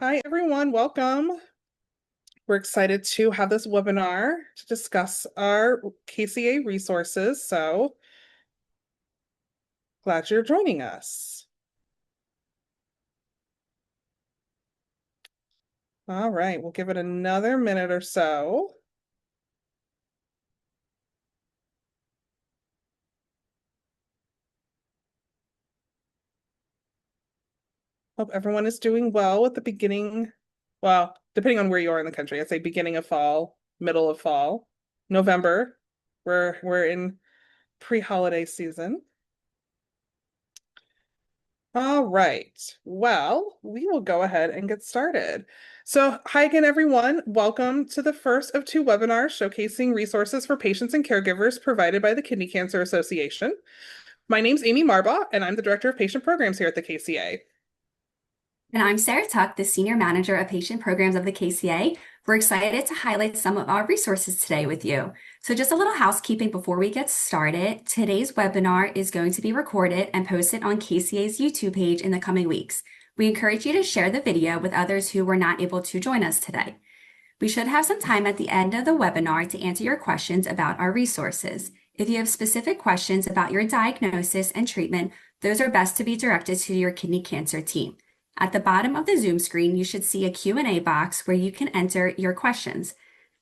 Hi, everyone. Welcome. We're excited to have this webinar to discuss our KCA resources. So glad you're joining us. All right, we'll give it another minute or so. Hope everyone is doing well at the beginning. Well, depending on where you are in the country, I'd say beginning of fall, middle of fall, November. We're in pre-holiday season. All right. Well, we will go ahead and get started. So, hi again, everyone. Welcome to the first of two webinars showcasing resources for patients and caregivers provided by the Kidney Cancer Association. My name's Amy Marbaugh, and I'm the Director of Patient Programs here at the KCA. And I'm Sarah Tuck, the Senior Manager of Patient Programs of the KCA. We're excited to highlight some of our resources today with you. So just a little housekeeping before we get started. Today's webinar is going to be recorded and posted on KCA's YouTube page in the coming weeks. We encourage you to share the video with others who were not able to join us today. We should have some time at the end of the webinar to answer your questions about our resources. If you have specific questions about your diagnosis and treatment, those are best to be directed to your kidney cancer team. At the bottom of the Zoom screen, you should see a Q&A box where you can enter your questions.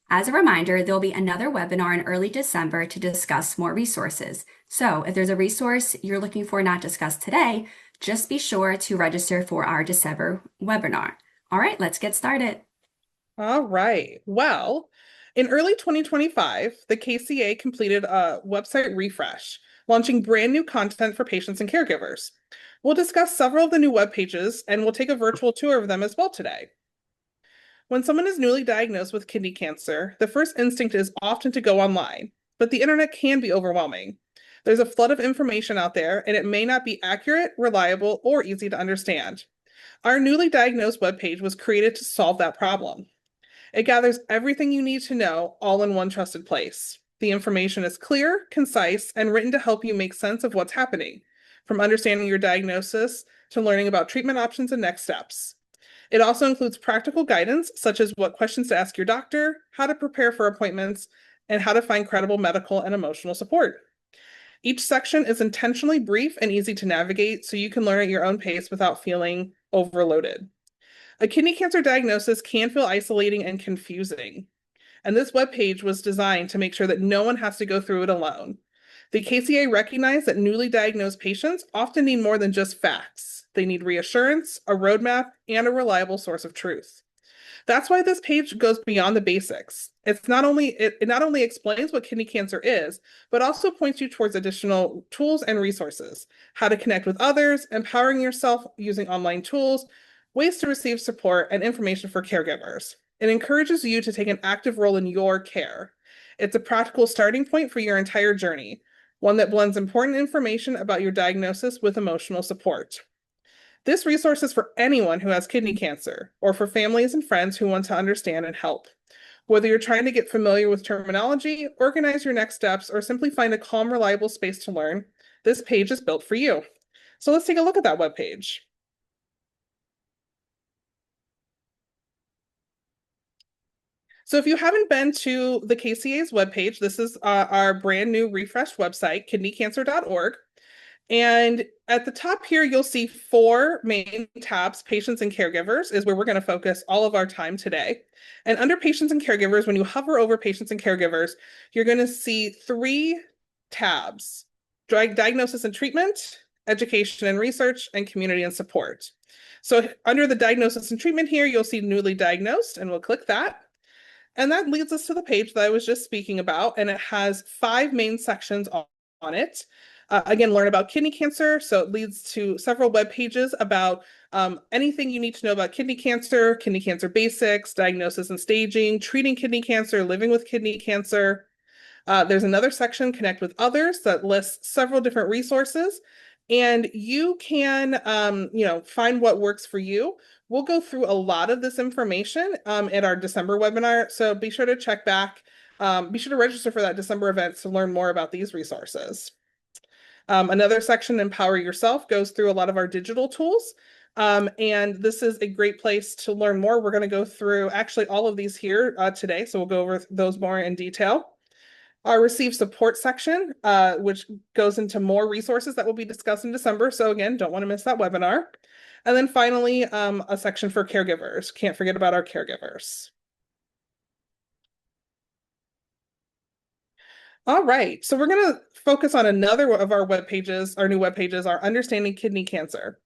As a reminder, there'll be another webinar in early December to discuss more resources. So if there's a resource you're looking for not discussed today, just be sure to register for our December webinar. All right, let's get started. All right. Well, in early 2025, the KCA completed a website refresh, launching brand new content for patients and caregivers. We'll discuss several of the new web pages, and we'll take a virtual tour of them as well today. When someone is newly diagnosed with kidney cancer, the first instinct is often to go online, but the internet can be overwhelming. There's a flood of information out there, and it may not be accurate, reliable, or easy to understand. Our newly diagnosed webpage was created to solve that problem. It gathers everything you need to know all in one trusted place. The information is clear, concise, and written to help you make sense of what's happening, from understanding your diagnosis to learning about treatment options and next steps. It also includes practical guidance, such as what questions to ask your doctor, how to prepare for appointments, and how to find credible medical and emotional support. Each section is intentionally brief and easy to navigate so you can learn at your own pace without feeling overloaded. A kidney cancer diagnosis can feel isolating and confusing, and this webpage was designed to make sure that no one has to go through it alone. The KCA recognized that newly diagnosed patients often need more than just facts. They need reassurance, a roadmap, and a reliable source of truth. That's why this page goes beyond the basics. It not only explains what kidney cancer is, but also points you towards additional tools and resources, how to connect with others, empowering yourself using online tools, ways to receive support, and information for caregivers. It encourages you to take an active role in your care. It's a practical starting point for your entire journey, one that blends important information about your diagnosis with emotional support. This resource is for anyone who has kidney cancer or for families and friends who want to understand and help. Whether you're trying to get familiar with terminology, organize your next steps, or simply find a calm, reliable space to learn, this page is built for you. So let's take a look at that webpage. So if you haven't been to the KCA's webpage, this is our brand new refreshed website, kidneycancer.org. And at the top here, you'll see four main tabs. Patients and caregivers is where we're going to focus all of our time today. And under patients and caregivers, when you hover over patients and caregivers, you're going to see three tabs: diagnosis and treatment, education and research, and community and support. So under the diagnosis and treatment here, you'll see newly diagnosed, and we'll click that. And that leads us to the page that I was just speaking about, and it has five main sections on it. Again, learn about kidney cancer. So it leads to several web pages about anything you need to know about kidney cancer basics, diagnosis and staging, treating kidney cancer, living with kidney cancer. There's another section, connect with others, that lists several different resources. And you can, find what works for you. We'll go through a lot of this information at our December webinar. So be sure to check back. Be sure to register for that December event to learn more about these resources. Another section, Empower Yourself, goes through a lot of our digital tools. And this is a great place to learn more. We're going to go through actually all of these here today, so we'll go over those more in detail. Our Receive Support section, which goes into more resources that will be discussed in December. So again, don't want to miss that webinar. And then finally, a section for caregivers. Can't forget about our caregivers. All right, so we're going to focus on another of our web pages, our new web pages, our Understanding Kidney Cancer.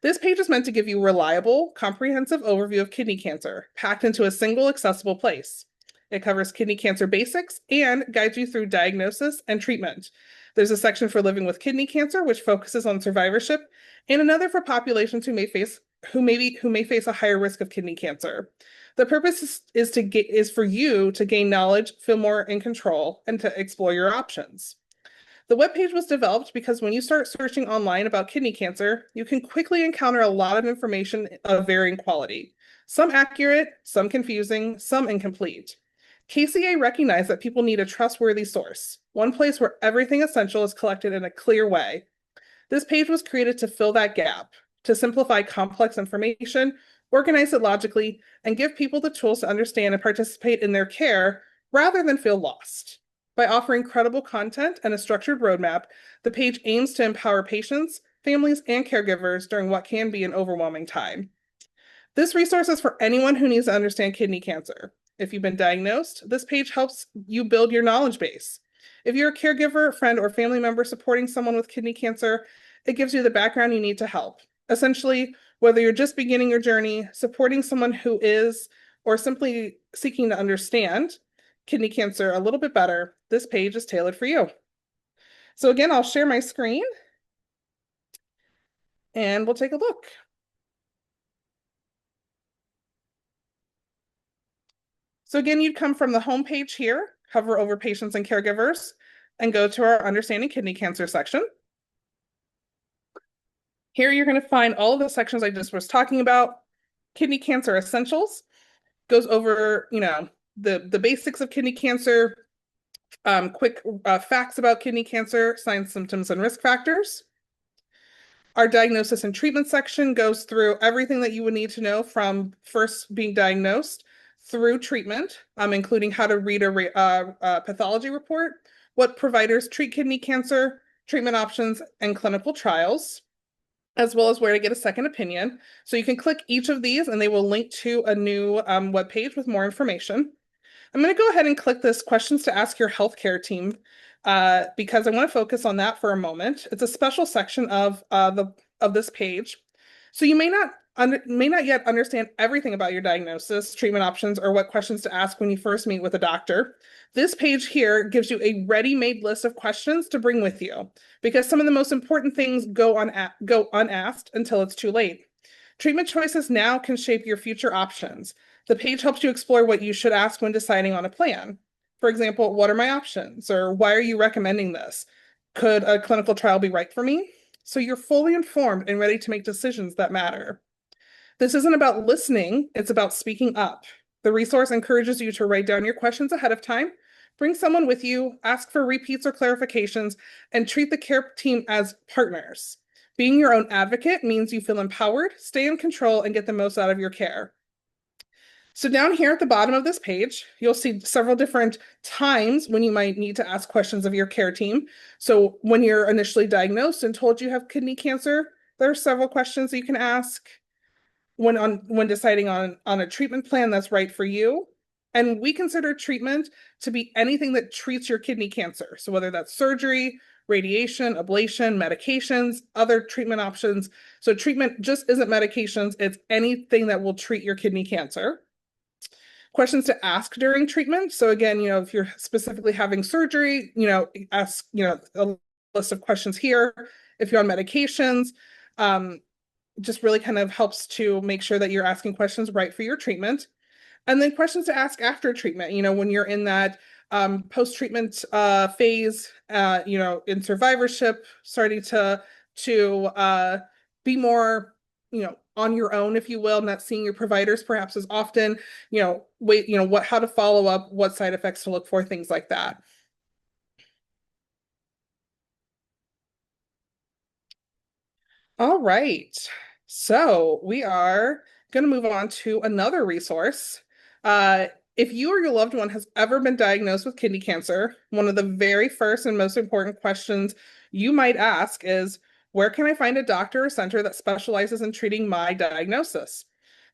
This page is meant to give you reliable, comprehensive overview of kidney cancer, packed into a single accessible place. It covers kidney cancer basics and guides you through diagnosis and treatment. There's a section for living with kidney cancer, which focuses on survivorship, and another for populations who may face a higher risk of kidney cancer. The purpose is for you to gain knowledge, feel more in control, and to explore your options. The webpage was developed because when you start searching online about kidney cancer, you can quickly encounter a lot of information of varying quality. Some accurate, some confusing, some incomplete. KCA recognized that people need a trustworthy source, one place where everything essential is collected in a clear way. This page was created to fill that gap, to simplify complex information, organize it logically, and give people the tools to understand and participate in their care rather than feel lost. By offering credible content and a structured roadmap, the page aims to empower patients, families, and caregivers during what can be an overwhelming time. This resource is for anyone who needs to understand kidney cancer. If you've been diagnosed, this page helps you build your knowledge base. If you're a caregiver, friend, or family member supporting someone with kidney cancer, it gives you the background you need to help. Essentially, whether you're just beginning your journey, supporting someone who is, or simply seeking to understand kidney cancer a little bit better, this page is tailored for you. So again, I'll share my screen and we'll take a look. So again, you'd come from the home page here, hover over patients and caregivers, and go to our Understanding Kidney Cancer section. Here you're going to find all of the sections I just was talking about. Kidney Cancer Essentials goes over, the basics of kidney cancer, quick facts about kidney cancer, signs, symptoms, and risk factors. Our diagnosis and treatment section goes through everything that you would need to know from first being diagnosed through treatment, including how to read a pathology report, what providers treat kidney cancer, treatment options, and clinical trials, as well as where to get a second opinion. So you can click each of these and they will link to a new web page with more information. I'm going to go ahead and click this questions to ask your healthcare team because I want to focus on that for a moment. It's a special section of this page. So you may not yet understand everything about your diagnosis, treatment options, or what questions to ask when you first meet with a doctor. This page here gives you a ready-made list of questions to bring with you because some of the most important things go unasked until it's too late. Treatment choices now can shape your future options. The page helps you explore what you should ask when deciding on a plan. For example, what are my options? Or why are you recommending this? Could a clinical trial be right for me? So you're fully informed and ready to make decisions that matter. This isn't about listening, it's about speaking up. The resource encourages you to write down your questions ahead of time, bring someone with you, ask for repeats or clarifications, and treat the care team as partners. Being your own advocate means you feel empowered, stay in control, and get the most out of your care. So down here at the bottom of this page, you'll see several different times when you might need to ask questions of your care team. So when you're initially diagnosed and told you have kidney cancer, there are several questions that you can ask when deciding on a treatment plan that's right for you. And we consider treatment to be anything that treats your kidney cancer. So whether that's surgery, radiation, ablation, medications, other treatment options. So treatment just isn't medications, it's anything that will treat your kidney cancer. Questions to ask during treatment. So again, if you're specifically having surgery, ask, a list of questions here. If you're on medications, just really kind of helps to make sure that you're asking questions right for your treatment. And then questions to ask after treatment, when you're in that post-treatment phase, in survivorship, starting to be more, on your own, if you will, not seeing your providers perhaps as often, how to follow up, what side effects to look for, things like that. All right. So we are going to move on to another resource. Uh, if you or your loved one has ever been diagnosed with kidney cancer, one of the very first and most important questions you might ask is, where can I find a doctor or center that specializes in treating my diagnosis?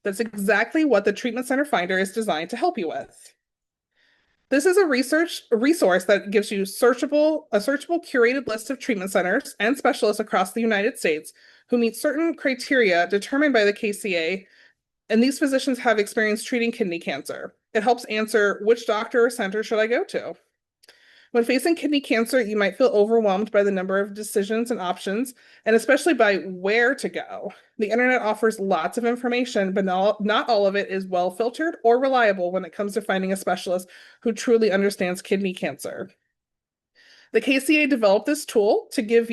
That's exactly what the Treatment Center Finder is designed to help you with. This is a resource that gives you a searchable curated list of treatment centers and specialists across the United States who meet certain criteria determined by the KCA, and these physicians have experience treating kidney cancer. It helps answer which doctor or center should I go to. When facing kidney cancer, you might feel overwhelmed by the number of decisions and options, and especially by where to go. The internet offers lots of information, but not all of it is well filtered or reliable when it comes to finding a specialist who truly understands kidney cancer. The KCA developed this tool to give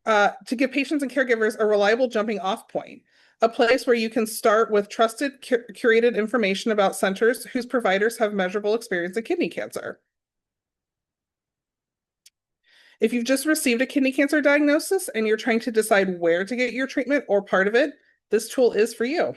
patients and caregivers a reliable jumping off point, a place where you can start with trusted, curated information about centers whose providers have measurable experience in kidney cancer. If you've just received a kidney cancer diagnosis and you're trying to decide where to get your treatment or part of it, this tool is for you.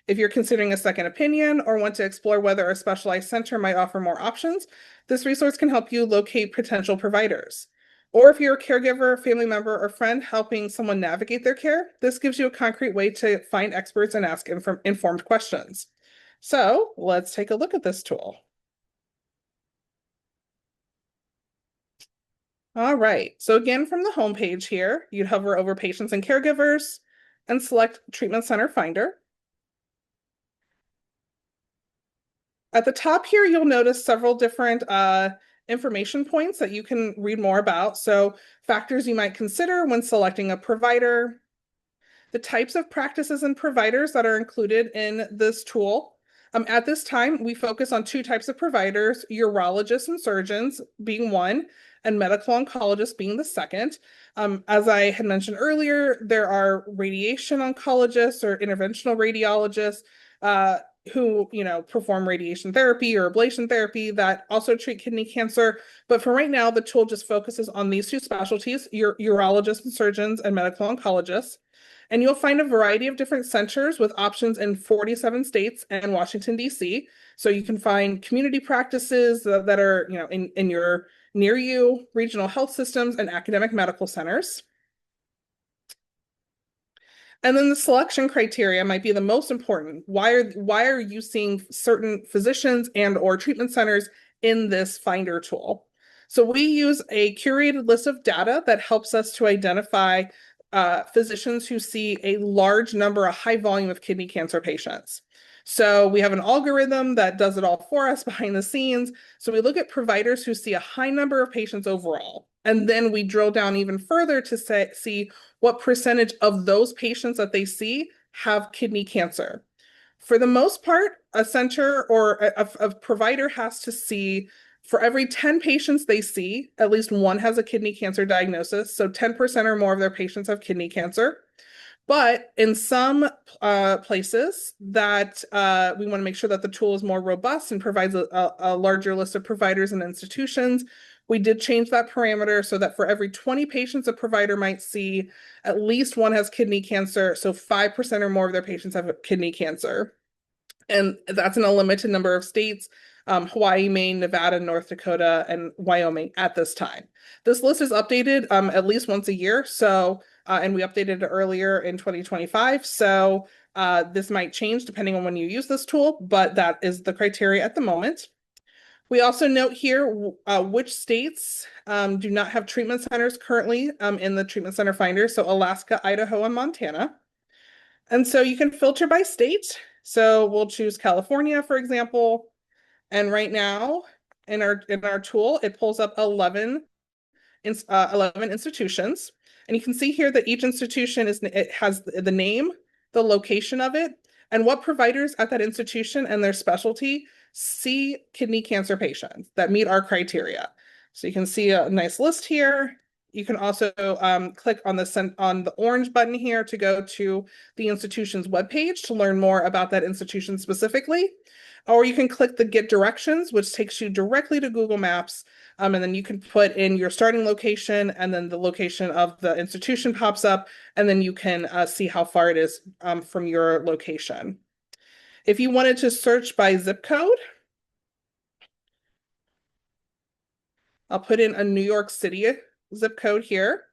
If you're considering a second opinion or want to explore whether a specialized center might offer more options, this resource can help you locate potential providers. Or if you're a caregiver, family member, or friend helping someone navigate their care, this gives you a concrete way to find experts and ask informed questions. So let's take a look at this tool. All right, so again, from the homepage here, you'd hover over Patients and Caregivers and select Treatment Center Finder. At the top here, you'll notice several different information points that you can read more about. So factors you might consider when selecting a provider, the types of practices and providers that are included in this tool. At this time, we focus on two types of providers, urologists and surgeons being one, and medical oncologists being the second. As I had mentioned earlier, there are radiation oncologists or interventional radiologists who, perform radiation therapy or ablation therapy that also treat kidney cancer. But for right now, the tool just focuses on these two specialties, urologists and surgeons and medical oncologists. And you'll find a variety of different centers with options in 47 states and Washington, D.C. So you can find community practices that are, in your near you, regional health systems, and academic medical centers. And then the selection criteria might be the most important. Why are you seeing certain physicians and or treatment centers in this finder tool? So we use a curated list of data that helps us to identify physicians who see a large number, a high volume of kidney cancer patients. So we have an algorithm that does it all for us behind the scenes. So we look at providers who see a high number of patients overall. And then we drill down even further to see what percentage of those patients that they see have kidney cancer. For the most part, a center or a provider has to see for every 10 patients they see, at least one has a kidney cancer diagnosis. So 10% or more of their patients have kidney cancer. But in some places that we want to make sure that the tool is more robust and provides a larger list of providers and institutions, we did change that parameter so that for every 20 patients a provider might see, at least one has kidney cancer. So 5% or more of their patients have kidney cancer. And that's in a limited number of states, Hawaii, Maine, Nevada, North Dakota, and Wyoming at this time. This list is updated at least once a year. So, and we updated it earlier in 2025. So this might change depending on when you use this tool, but that is the criteria at the moment. We also note here which states do not have treatment centers currently in the treatment center finder. So Alaska, Idaho, and Montana. And so you can filter by state. So we'll choose California, for example. And right now in our tool, it pulls up 11 institutions. And you can see here that each institution has the name, the location of it, and what providers at that institution and their specialty see kidney cancer patients that meet our criteria. So you can see a nice list here. You can also click on the orange button here to go to the institution's webpage to learn more about that institution specifically. Or you can click the Get Directions, which takes you directly to Google Maps. And then you can put in your starting location, and then the location of the institution pops up, and then you can see how far it is from your location. If you wanted to search by zip code, I'll put in a New York City zip code here.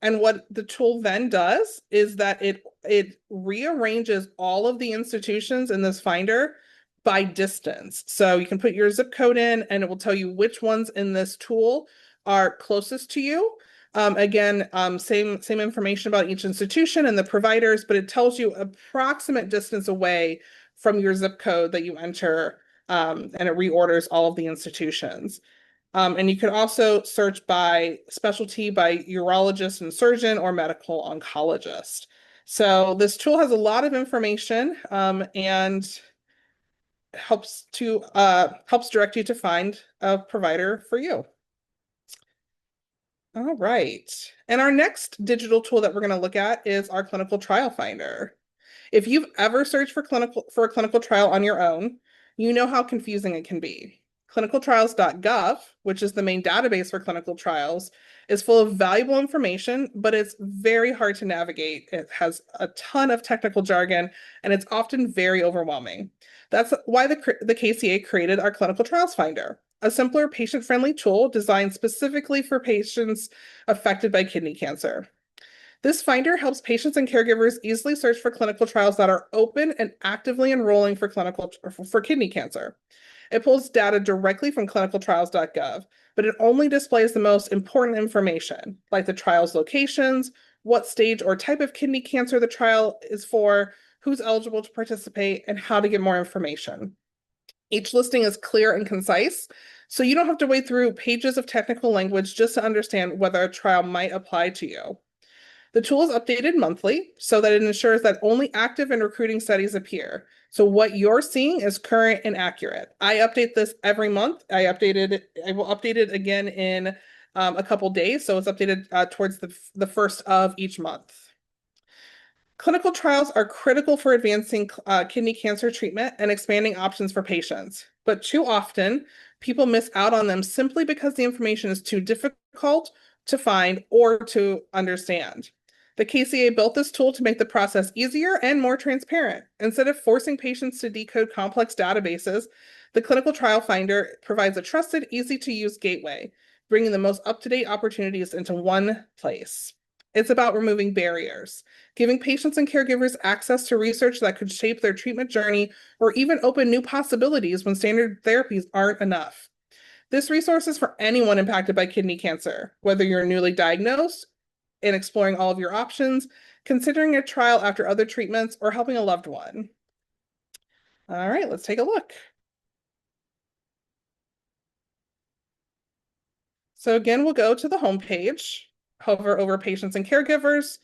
And what the tool then does is that it rearranges all of the institutions in this finder by distance. So you can put your zip code in and it will tell you which ones in this tool are closest to you. Again, same information about each institution and the providers, but it tells you approximate distance away from your zip code that you enter, and it reorders all of the institutions. And you can also search by specialty by urologist and surgeon or medical oncologist. So this tool has a lot of information, and helps direct you to find a provider for you. All right. And our next digital tool that we're going to look at is our clinical trial finder. If you've ever searched for a clinical trial on your own, you know how confusing it can be. Clinicaltrials.gov, which is the main database for clinical trials, is full of valuable information, but it's very hard to navigate. It has a ton of technical jargon, and it's often very overwhelming. That's why the KCA created our Clinical Trials Finder, a simpler, patient-friendly tool designed specifically for patients affected by kidney cancer. This finder helps patients and caregivers easily search for clinical trials that are open and actively enrolling for kidney cancer. It pulls data directly from clinicaltrials.gov, but it only displays the most important information, like the trial's locations, what stage or type of kidney cancer the trial is for, who's eligible to participate, and how to get more information. Each listing is clear and concise, so you don't have to wade through pages of technical language just to understand whether a trial might apply to you. The tool is updated monthly so that it ensures that only active and recruiting studies appear. So what you're seeing is current and accurate. I update this every month. I will update it again in a couple days. So it's updated towards the first of each month. Clinical trials are critical for advancing kidney cancer treatment and expanding options for patients. But too often, people miss out on them simply because the information is too difficult to find or to understand. The KCA built this tool to make the process easier and more transparent. Instead of forcing patients to decode complex databases, the Clinical Trial Finder provides a trusted, easy-to-use gateway, bringing the most up-to-date opportunities into one place. It's about removing barriers, giving patients and caregivers access to research that could shape their treatment journey or even open new possibilities when standard therapies aren't enough. This resource is for anyone impacted by kidney cancer, whether you're newly diagnosed and exploring all of your options, considering a trial after other treatments, or helping a loved one. All right, let's take a look. So again, we'll go to the home page, hover over patients and caregivers,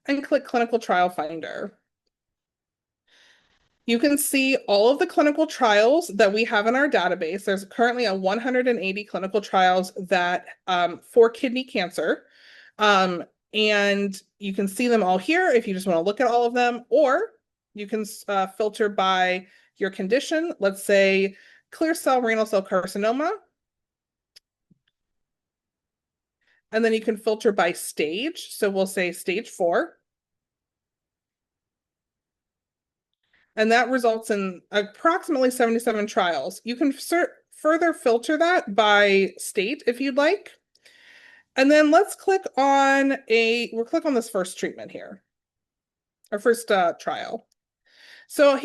and click Clinical Trial Finder. You can see all of the clinical trials that we have in our database. There's currently 180 clinical trials that for kidney cancer. And you can see them all here if you just want to look at all of them, or you can filter by your condition. Let's say clear cell renal cell carcinoma. And then you can filter by stage. So we'll say stage 4. And that results in approximately 77 trials. You can further filter that by state if you'd like. And then let's we'll click on this first treatment here, our first trial. So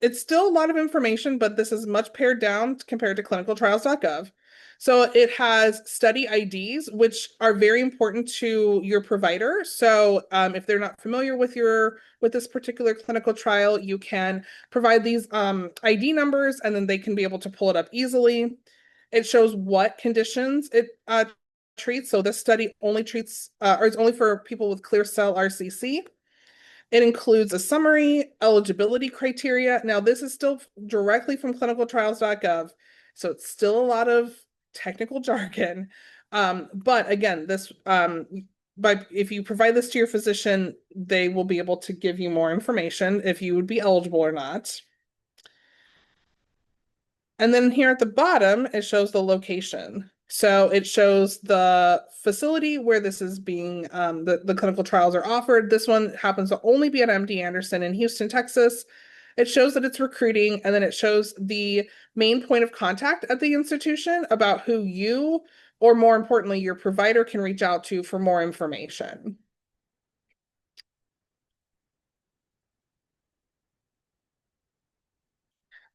it's still a lot of information, but this is much pared down compared to clinicaltrials.gov. So it has study IDs, which are very important to your provider. So if they're not familiar with this particular clinical trial, you can provide these ID numbers, and then they can be able to pull it up easily. It shows what conditions it treats. So this study only treats, or it's only for people with clear cell RCC. It includes a summary, eligibility criteria. Now, this is still directly from clinicaltrials.gov, so it's still a lot of technical jargon. But again, if you provide this to your physician, they will be able to give you more information if you would be eligible or not. And then here at the bottom, it shows the location. So it shows the facility where this is being, the clinical trials are offered. This one happens to only be at MD Anderson in Houston, Texas. It shows that it's recruiting, and then it shows the main point of contact at the institution about who you, or more importantly, your provider can reach out to for more information.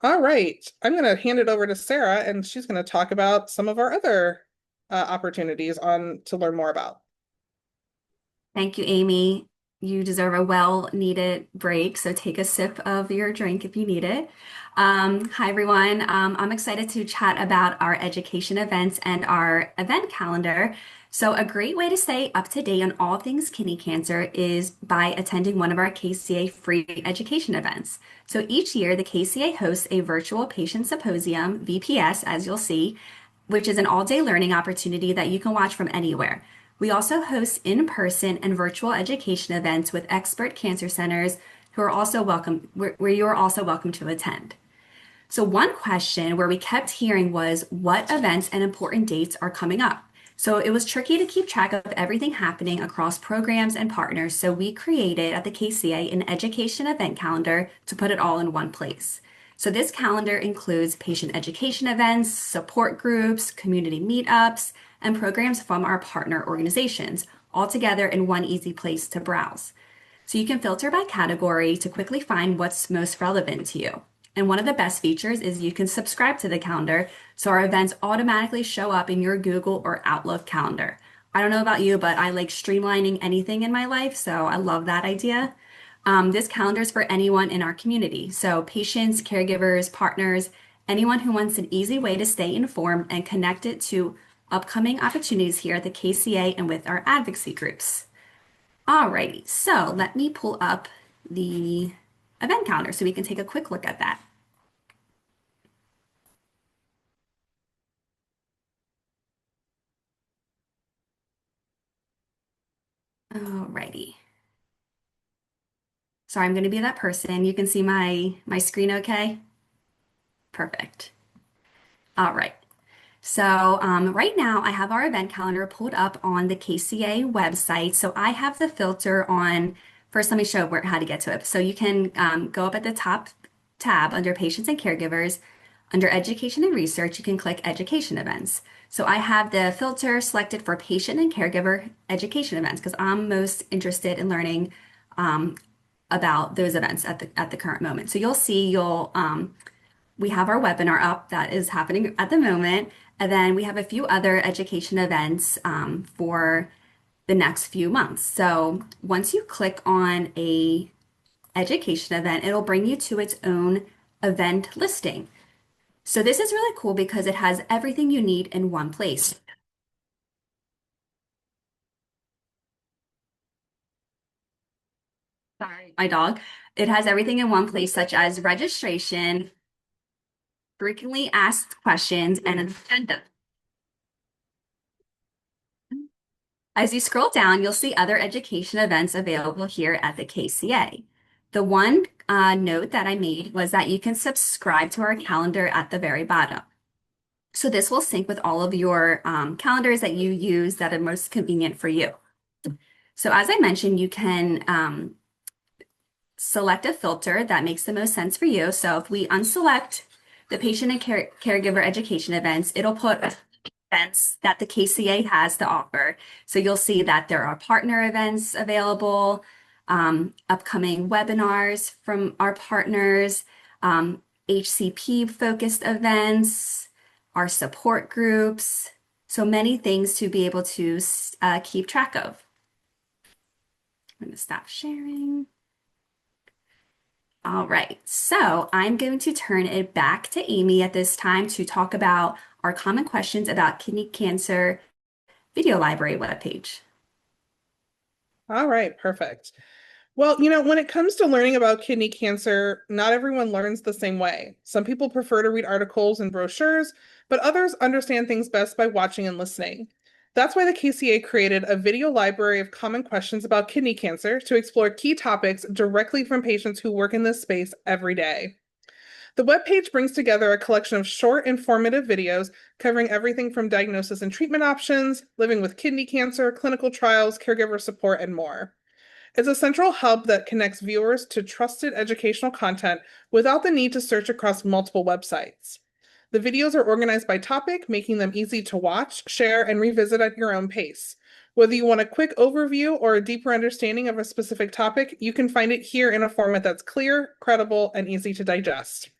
All right, I'm going to hand it over to Sarah, and she's going to talk about some of our other opportunities on to learn more about. Thank you, Amy. You deserve a well-needed break, so take a sip of your drink if you need it. Hi, everyone. I'm excited to chat about our education events and our event calendar. So, a great way to stay up to date on all things kidney cancer is by attending one of our KCA free education events. So, each year, the KCA hosts a virtual patient symposium, VPS, as you'll see, which is an all-day learning opportunity that you can watch from anywhere. We also host in-person and virtual education events with expert cancer centers who are also welcome, where you are also welcome to attend. So one question where we kept hearing was what events and important dates are coming up? So it was tricky to keep track of everything happening across programs and partners. So we created at the KCA an education event calendar to put it all in one place. So this calendar includes patient education events, support groups, community meetups, and programs from our partner organizations, all together in one easy place to browse. So you can filter by category to quickly find what's most relevant to you. And one of the best features is you can subscribe to the calendar, so our events automatically show up in your Google or Outlook calendar. I don't know about you, but I like streamlining anything in my life, so I love that idea. This calendar is for anyone in our community, so patients, caregivers, partners, anyone who wants an easy way to stay informed and connected to upcoming opportunities here at the KCA and with our advocacy groups. Alrighty, so let me pull up the event calendar so we can take a quick look at that. Alrighty. Sorry, I'm going to be that person. You can see my screen okay? Perfect. All right. So right now I have our event calendar pulled up on the KCA website. So I have the filter on, first let me show how to get to it. So you can go up at the top tab under patients and caregivers. Under education and research, you can click education events. So I have the filter selected for patient and caregiver education events because I'm most interested in learning about those events at the current moment. So you'll see we have our webinar up that is happening at the moment, and then we have a few other education events for the next few months. So once you click on a education event, it'll bring you to its own event listing. So this is really cool because it has everything you need in one place. Sorry, my dog. It has everything in one place, such as registration, frequently asked questions, and an agenda. As you scroll down, you'll see other education events available here at the KCA. The one note that I made was that you can subscribe to our calendar at the very bottom. So this will sync with all of your calendars that you use that are most convenient for you. So as I mentioned, you can select a filter that makes the most sense for you. So if we unselect the patient and caregiver education events, it'll put events that the KCA has to offer. So you'll see that there are partner events available, upcoming webinars from our partners, HCP focused events, our support groups. So many things to be able to keep track of. I'm going to stop sharing. All right, so I'm going to turn it back to Amy at this time to talk about our common questions about kidney cancer video library webpage. All right, perfect. Well, when it comes to learning about kidney cancer, not everyone learns the same way. Some people prefer to read articles and brochures, but others understand things best by watching and listening. That's why the KCA created a video library of common questions about kidney cancer to explore key topics directly from patients who work in this space every day. The webpage brings together a collection of short, informative videos covering everything from diagnosis and treatment options, living with kidney cancer, clinical trials, caregiver support, and more. It's a central hub that connects viewers to trusted educational content without the need to search across multiple websites. The videos are organized by topic, making them easy to watch, share, and revisit at your own pace. Whether you want a quick overview or a deeper understanding of a specific topic, you can find it here in a format that's clear, credible, and easy to digest.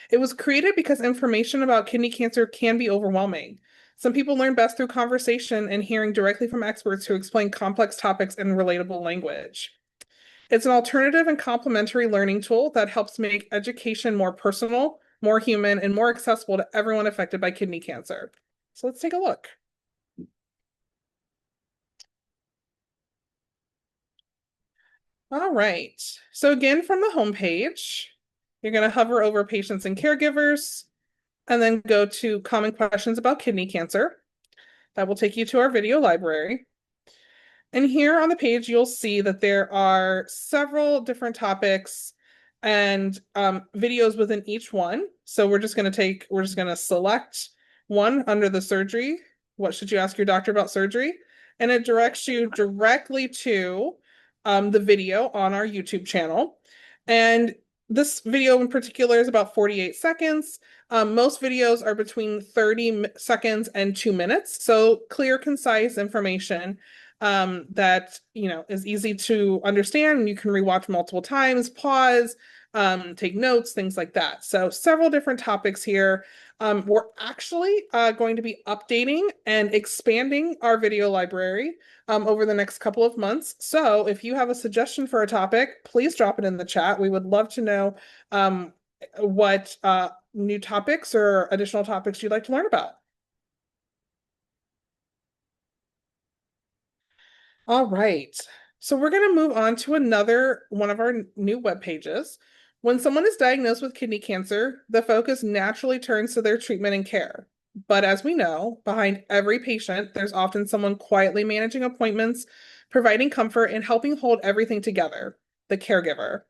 It was created because information about kidney cancer can be overwhelming. Some people learn best through conversation and hearing directly from experts who explain complex topics in relatable language. It's an alternative and complementary learning tool that helps make education more personal, more human, and more accessible to everyone affected by kidney cancer. So let's take a look. All right. So again, from the homepage, you're going to hover over patients and caregivers, and then go to common questions about kidney cancer. That will take you to our video library. And here on the page, you'll see that there are several different topics and videos within each one. So we're just going to select one under the surgery. What should you ask your doctor about surgery? And it directs you directly to the video on our YouTube channel. And this video in particular is about 48 seconds. Most videos are between 30 seconds and 2 minutes. So clear, concise information that is easy to understand, and you can rewatch multiple times, pause, take notes, things like that. So several different topics here. We're actually going to be updating and expanding our video library over the next couple of months. So if you have a suggestion for a topic, please drop it in the chat. We would love to know what new topics or additional topics you'd like to learn about. All right. So we're going to move on to another one of our new web pages. When someone is diagnosed with kidney cancer, the focus naturally turns to their treatment and care. But as we know, behind every patient, there's often someone quietly managing appointments, providing comfort, and helping hold everything together, the caregiver.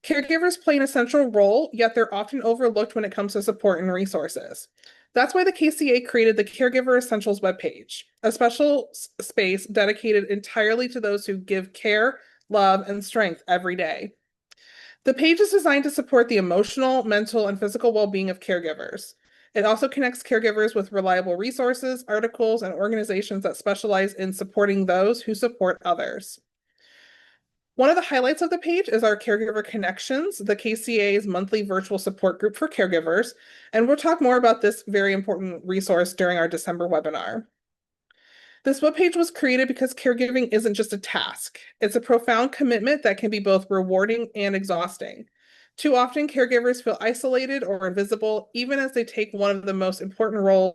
Caregivers play an essential role, yet they're often overlooked when it comes to support and resources. That's why the KCA created the Caregiver Essentials webpage, a special space dedicated entirely to those who give care, love, and strength every day. The page is designed to support the emotional, mental, and physical well-being of caregivers. It also connects caregivers with reliable resources, articles, and organizations that specialize in supporting those who support others. One of the highlights of the page is our Caregiver Connections, the KCA's monthly virtual support group for caregivers, and we'll talk more about this very important resource during our December webinar. This webpage was created because caregiving isn't just a task. It's a profound commitment that can be both rewarding and exhausting. Too often, caregivers feel isolated or invisible, even as they take one of the most important roles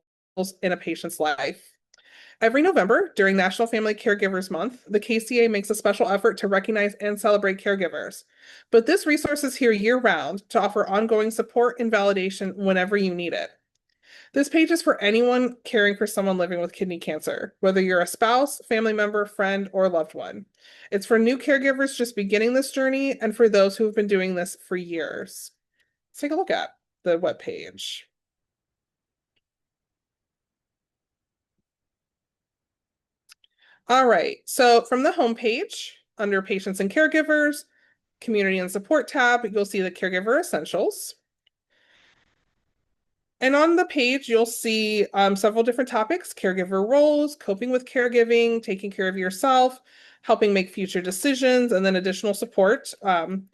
in a patient's life. Every November, during National Family Caregivers Month, the KCA makes a special effort to recognize and celebrate caregivers. But this resource is here year-round to offer ongoing support and validation whenever you need it. This page is for anyone caring for someone living with kidney cancer, whether you're a spouse, family member, friend, or loved one. It's for new caregivers just beginning this journey and for those who have been doing this for years. Let's take a look at the webpage. All right, so from the homepage, under Patients and Caregivers, Community and Support tab, you'll see the Caregiver Essentials. And on the page, you'll see several different topics: caregiver roles, coping with caregiving, taking care of yourself, helping make future decisions, and then additional support. And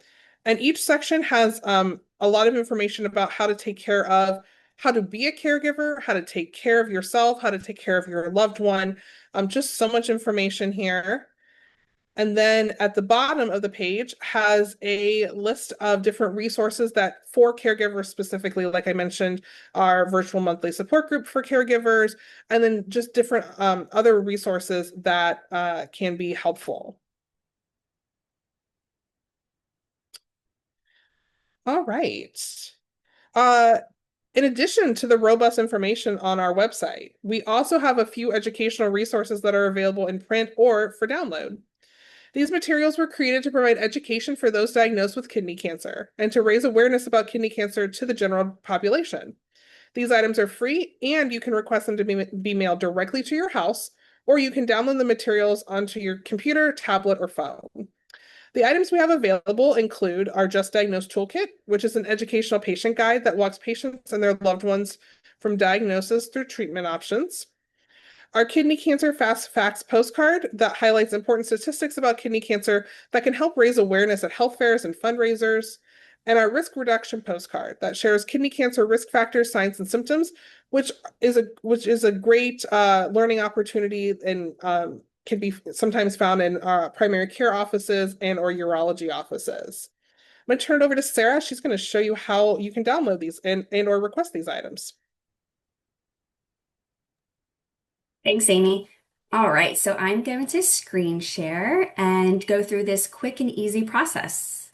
each section has a lot of information about how to take care of, how to be a caregiver, how to take care of yourself, how to take care of your loved one. Just so much information here. And then at the bottom of the page has a list of different resources that for caregivers specifically, like I mentioned, our virtual monthly support group for caregivers, and then just different other resources that can be helpful. All right. In addition to the robust information on our website, we also have a few educational resources that are available in print or for download. These materials were created to provide education for those diagnosed with kidney cancer and to raise awareness about kidney cancer to the general population. These items are free and you can request them to be mailed directly to your house, or you can download the materials onto your computer, tablet, or phone. The items we have available include our Just Diagnosed Toolkit, which is an educational patient guide that walks patients and their loved ones from diagnosis through treatment options. Our Kidney Cancer Fast Facts postcard that highlights important statistics about kidney cancer that can help raise awareness at health fairs and fundraisers. And our risk reduction postcard that shares kidney cancer risk factors, signs, and symptoms, which is a great learning opportunity and can be sometimes found in primary care offices and or urology offices. I'm going to turn it over to Sarah. She's going to show you how you can download these and or request these items. Thanks, Amy. All right, so I'm going to screen share and go through this quick and easy process.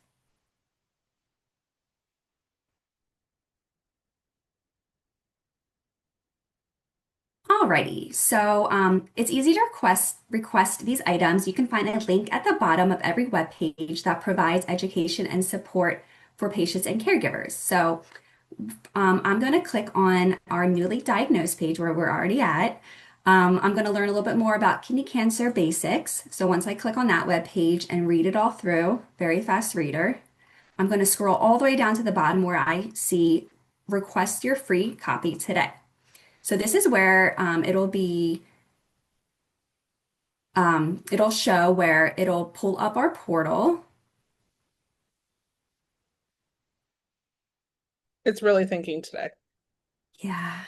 Alrighty, so it's easy to request these items. You can find a link at the bottom of every web page that provides education and support for patients and caregivers. So I'm going to click on our newly diagnosed page where we're already at. I'm going to learn a little bit more about kidney cancer basics. So once I click on that web page and read it all through, very fast reader, I'm going to scroll all the way down to the bottom where I see request your free copy today. So this is where it'll show where it'll pull up our portal. It's really thinking today. Yeah.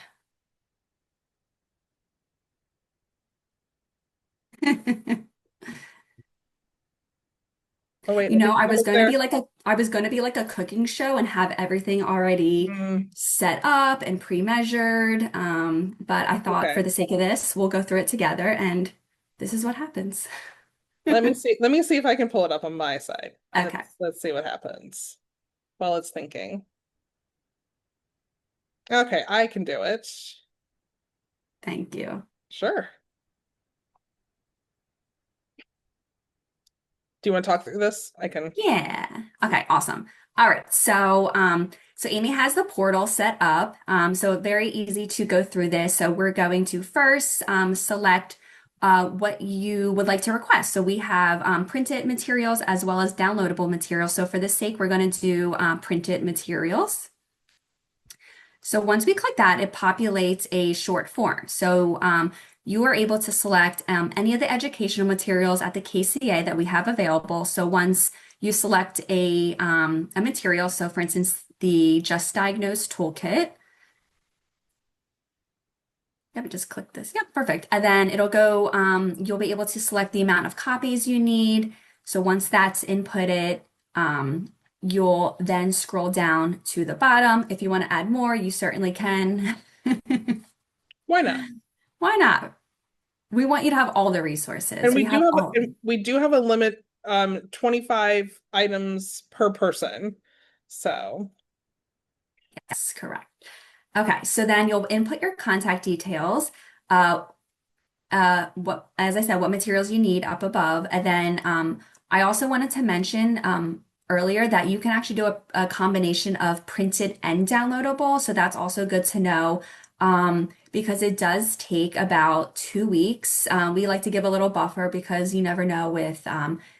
Oh wait, You know, almost there. I was going to be like a cooking show and have everything already Mm, set up and pre-measured. But I thought for okay. the sake of this, we'll go through it together and this is what happens. Let me see. Let me see if I can pull it up on my side. Okay, Let's see what happens while it's thinking. Okay, I can do it. thank you. Sure. Do you want to talk through this? I can. Yeah. Okay, awesome. All right. So Amy has the portal set up. So very easy to go through this. So we're going to first select what you would like to request. So we have printed materials as well as downloadable materials. So for this sake, we're going to do printed materials. So once we click that, it populates a short form. So you are able to select any of the educational materials at the KCA that we have available. So once you select a material, so for instance, the Just Diagnosed Toolkit, yep, just click this. Yep, perfect. And then it'll go, you'll be able to select the amount of copies you need. So once that's inputted, you'll then scroll down to the bottom. If you want to add more, you certainly can. Why not? Why not? We want you to have all the resources. And So you have all of them. we do have a limit, 25 items per person. So, Yes, correct. Okay, so then you'll input your contact details. Uh, what, as I said, what materials you need up above. And then I also wanted to mention earlier that you can actually do a combination of printed and downloadable. So that's also good to know because it does take about 2 weeks. We like to give a little buffer because you never know with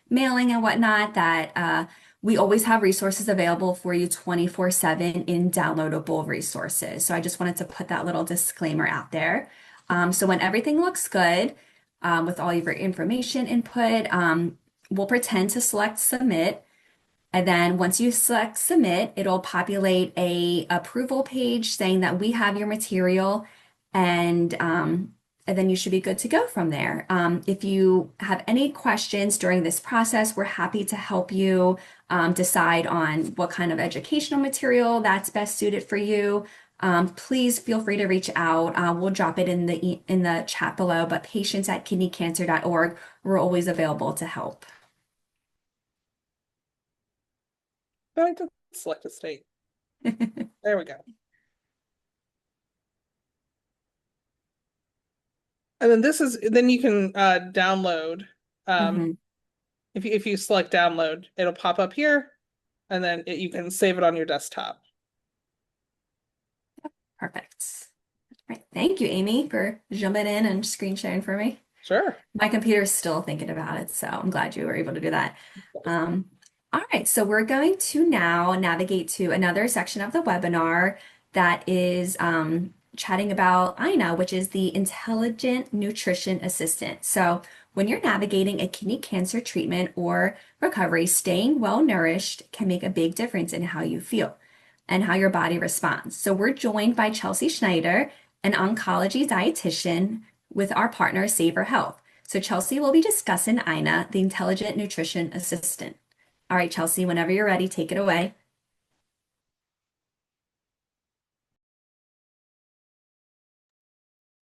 mailing and whatnot that we always have resources available for you 24/7 in downloadable resources. So I just wanted to put that little disclaimer out there. So when everything looks good with all of your information input, we'll pretend to select submit. And then once you select submit, it'll populate a approval page saying that we have your material and then you should be good to go from there. If you have any questions during this process, we're happy to help you decide on what kind of educational material that's best suited for you. Please feel free to reach out. We'll drop it in the chat below, but patients@kidneycancer.org, we're always available to help. I did select a state. There we go. And then then you can download um Mhm. If you select download, it'll pop up here, and then you can save it on your desktop. Perfect. Right. Thank you, Amy, for jumping in and screen sharing for me. Sure. My computer's still thinking about it, so I'm glad you were able to do that. All right, so we're going to now navigate to another section of the webinar that is chatting about INA, which is the Intelligent Nutrition Assistant. So when you're navigating a kidney cancer treatment or recovery, staying well nourished can make a big difference in how you feel and how your body responds. So we're joined by Chelsea Schneider, an oncology dietitian with our partner, Savor Health. So Chelsea will be discussing INA, the Intelligent Nutrition Assistant. All right, Chelsea, whenever you're ready, take it away.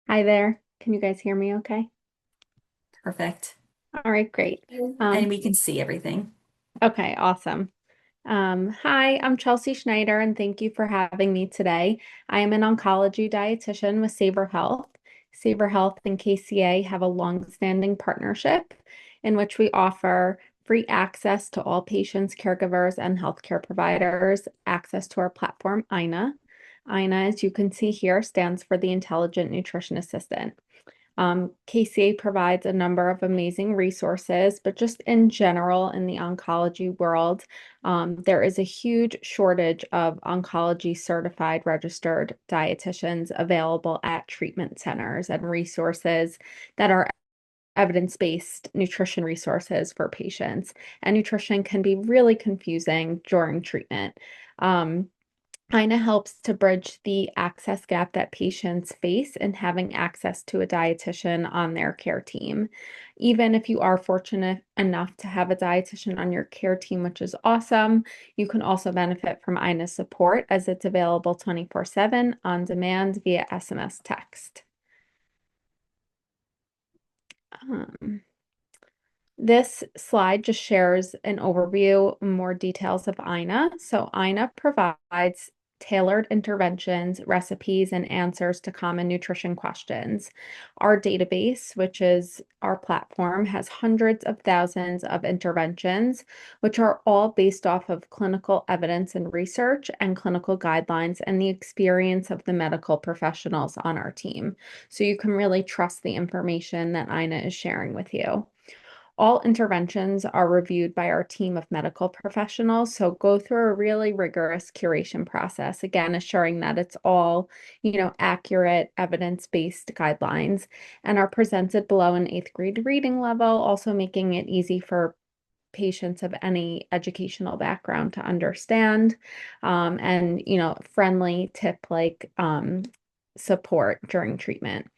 Hi there. Can you guys hear me okay? Perfect. All right, great. And we can see everything. Okay, awesome. Hi, I'm Chelsea Schneider, and thank you for having me today. I am an oncology dietitian with Savor Health. Savor Health and KCA have a long-standing partnership in which we offer free access to all patients, caregivers, and healthcare providers, access to our platform, INA. INA, as you can see here, stands for the Intelligent Nutrition Assistant. KCA provides a number of amazing resources, but just in general, in the oncology world, there is a huge shortage of oncology certified registered dietitians available at treatment centers and resources that are evidence-based nutrition resources for patients. And nutrition can be really confusing during treatment. INA helps to bridge the access gap that patients face in having access to a dietitian on their care team. Even if you are fortunate enough to have a dietitian on your care team, which is awesome, you can also benefit from INA support as it's available 24/7 on demand via SMS text. This slide just shares an overview, more details of INA. So INA provides tailored interventions, recipes, and answers to common nutrition questions. Our database, which is our platform, has hundreds of thousands of interventions, which are all based off of clinical evidence and research and clinical guidelines and the experience of the medical professionals on our team. So you can really trust the information that INA is sharing with you. All interventions are reviewed by our team of medical professionals, so go through a really rigorous curation process, again, assuring that it's all, accurate, evidence-based guidelines, and are presented below an 8th grade reading level, also making it easy for patients of any educational background to understand, and, friendly tip-like support during treatment.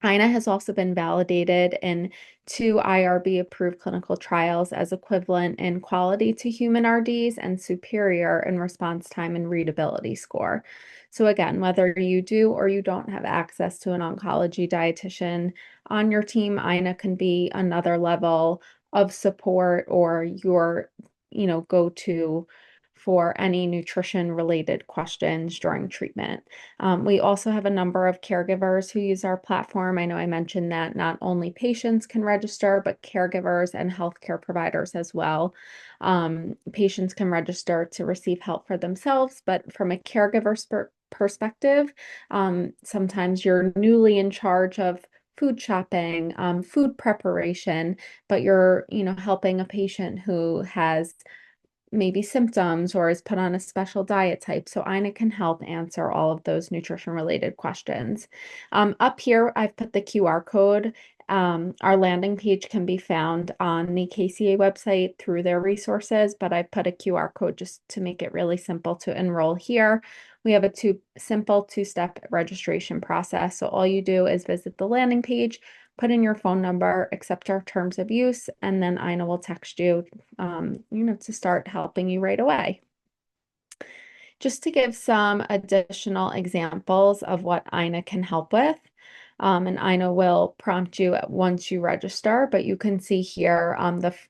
INA has also been validated in 2 IRB approved clinical trials as equivalent in quality to human RDs and superior in response time and readability score. So again, whether you do or you don't have access to an oncology dietitian on your team, INA can be another level of support or your, go-to for any nutrition related questions during treatment. We also have a number of caregivers who use our platform. I know I mentioned that not only patients can register, but caregivers and healthcare providers as well. Patients can register to receive help for themselves, but from a caregiver's perspective, sometimes you're newly in charge of food shopping, food preparation, but you're, helping a patient who has maybe symptoms or is put on a special diet type. So INA can help answer all of those nutrition related questions. Up here, I've put the QR code. Our landing page can be found on the KCA website through their resources, but I've put a QR code just to make it really simple to enroll here. We have a simple two-step registration process. So all you do is visit the landing page, put in your phone number, accept our terms of use, and then INA will text you, to start helping you right away. Just to give some additional examples of what INA can help with, and INA will prompt you once you register, but you can see here,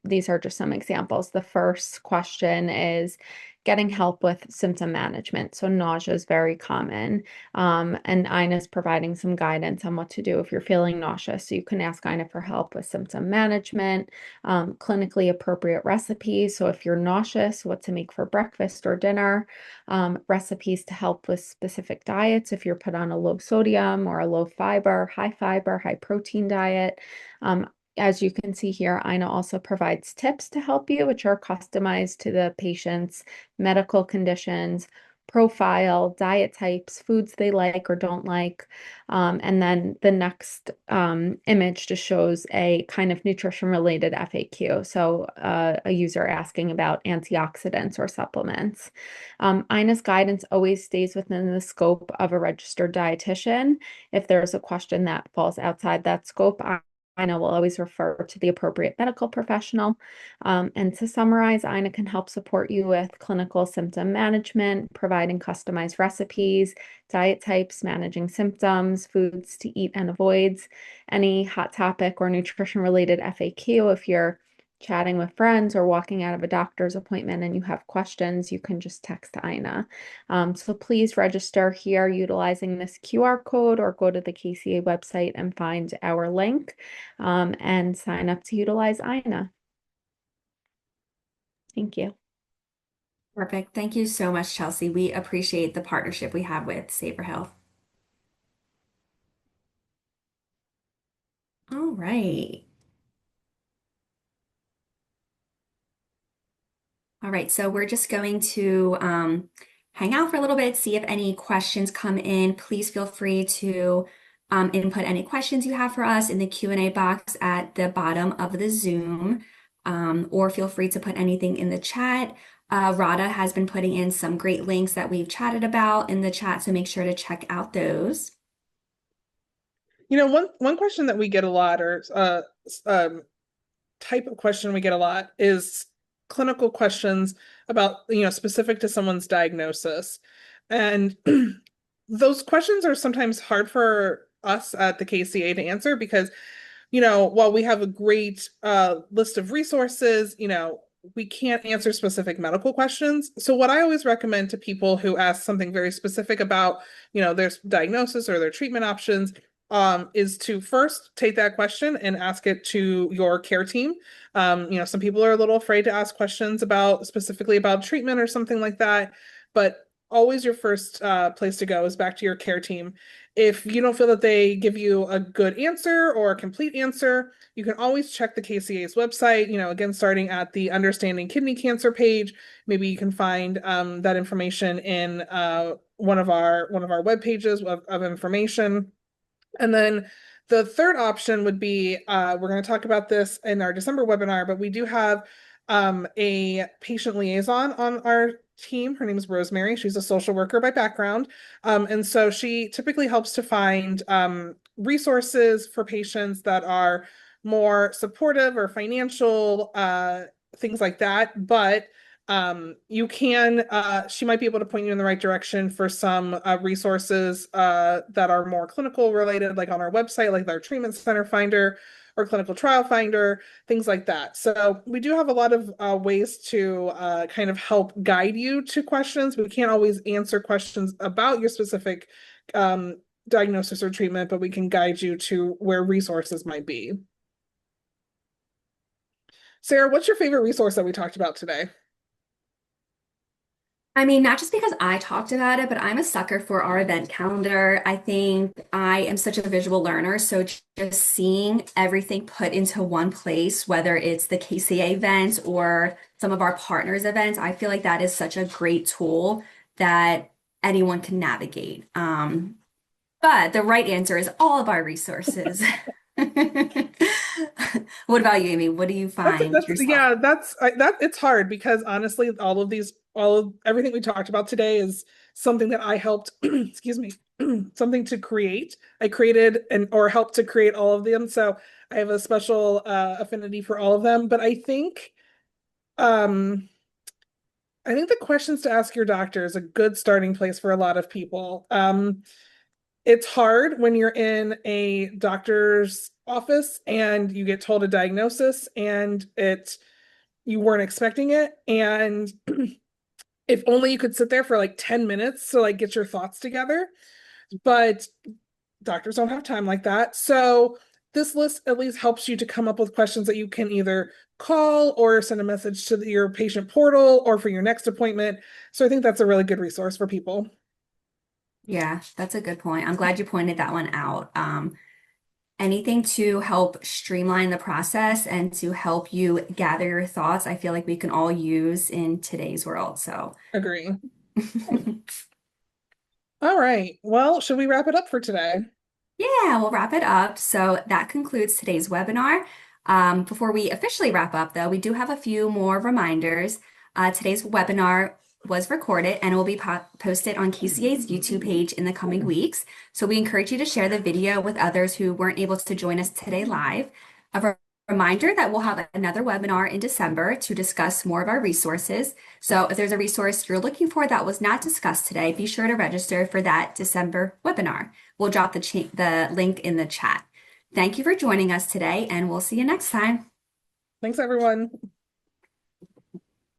these are just some examples. The first question is, getting help with symptom management. So nausea is very common. And Ina's providing some guidance on what to do if you're feeling nauseous. So you can ask Ina for help with symptom management, clinically appropriate recipes. So if you're nauseous, what to make for breakfast or dinner, recipes to help with specific diets if you're put on a low sodium or a low fiber, high protein diet. As you can see here, Ina also provides tips to help you, which are customized to the patient's medical conditions, profile, diet types, foods they like or don't like. And then the next image just shows a kind of nutrition-related FAQ. So a user asking about antioxidants or supplements. Ina's guidance always stays within the scope of a registered dietitian. If there's a question that falls outside that scope, Ina will always refer to the appropriate medical professional. And to summarize, Ina can help support you with clinical symptom management, providing customized recipes, diet types, managing symptoms, foods to eat and avoid, any hot topic or nutrition-related FAQ. If you're chatting with friends or walking out of a doctor's appointment and you have questions, you can just text Ina. So please register here utilizing this QR code or go to the KCA website and find our link and sign up to utilize Ina. Thank you. Perfect. Thank you so much, Chelsea. We appreciate the partnership we have with Saber Health. All right. All right, so we're just going to hang out for a little bit, see if any questions come in. Please feel free to input any questions you have for us in the Q&A box at the bottom of the Zoom, or feel free to put anything in the chat. Radha has been putting in some great links that we've chatted about in the chat, so make sure to check out those. You know, one question that we get a lot, or type of question we get a lot, is clinical questions about, specific to someone's diagnosis. And those questions are sometimes hard for us at the KCA to answer because, while we have a great list of resources, we can't answer specific medical questions. So what I always recommend to people who ask something very specific about, their diagnosis or their treatment options, is to first take that question and ask it to your care team. Some people are a little afraid to ask questions specifically about treatment or something like that, but always your first place to go is back to your care team. If you don't feel that they give you a good answer or a complete answer, you can always check the KCA's website, again, starting at the Understanding Kidney Cancer page. Maybe you can find that information in one of our web pages of information. And then the third option would be, we're going to talk about this in our December webinar, but we do have a patient liaison on our team. Her name is Rosemary. She's a social worker by background. And so she typically helps to find resources for patients that are more supportive or financial, things like that. But she might be able to point you in the right direction for some resources that are more clinical related, like on our website, like our treatment center finder or clinical trial finder, things like that. So we do have a lot of ways to kind of help guide you to questions. We can't always answer questions about your specific diagnosis or treatment, but we can guide you to where resources might be. Sarah, what's your favorite resource that we talked about today? I mean, not just because I talked about it, but I'm a sucker for our event calendar. I think I am such a visual learner. So just seeing everything put into one place, whether it's the KCA events or some of our partners' events, I feel like that is such a great tool that anyone can navigate. But the right answer is all of our resources. What about you, Amy? What do you find yourself? Yeah, it's hard because honestly, everything we talked about today is something that I helped, excuse me, something to create. I created or helped to create all of them. So I have a special affinity for all of them. But I think the questions to ask your doctor is a good starting place for a lot of people. It's hard when you're in a doctor's office and you get told a diagnosis and you weren't expecting it. And If only you could sit there for like 10 minutes to like get your thoughts together. But doctors don't have time like that. So this list at least helps you to come up with questions that you can either call or send a message to your patient portal or for your next appointment. So I think that's a really good resource for people. Yeah, that's a good point. I'm glad you pointed that one out. Anything to help streamline the process and to help you gather your thoughts, I feel like we can all use in today's world. So, Agree. All right. Well, should we wrap it up for today? yeah, we'll wrap it up. So that concludes today's webinar. Before we officially wrap up, though, we do have a few more reminders. Today's webinar was recorded and will be posted on KCA's YouTube page in the coming weeks. So we encourage you to share the video with others who weren't able to join us today live. A reminder that we'll have another webinar in December to discuss more of our resources. So if there's a resource you're looking for that was not discussed today, be sure to register for that December webinar. We'll drop the link in the chat. Thank you for joining us today, and we'll see you next time. Thanks, everyone.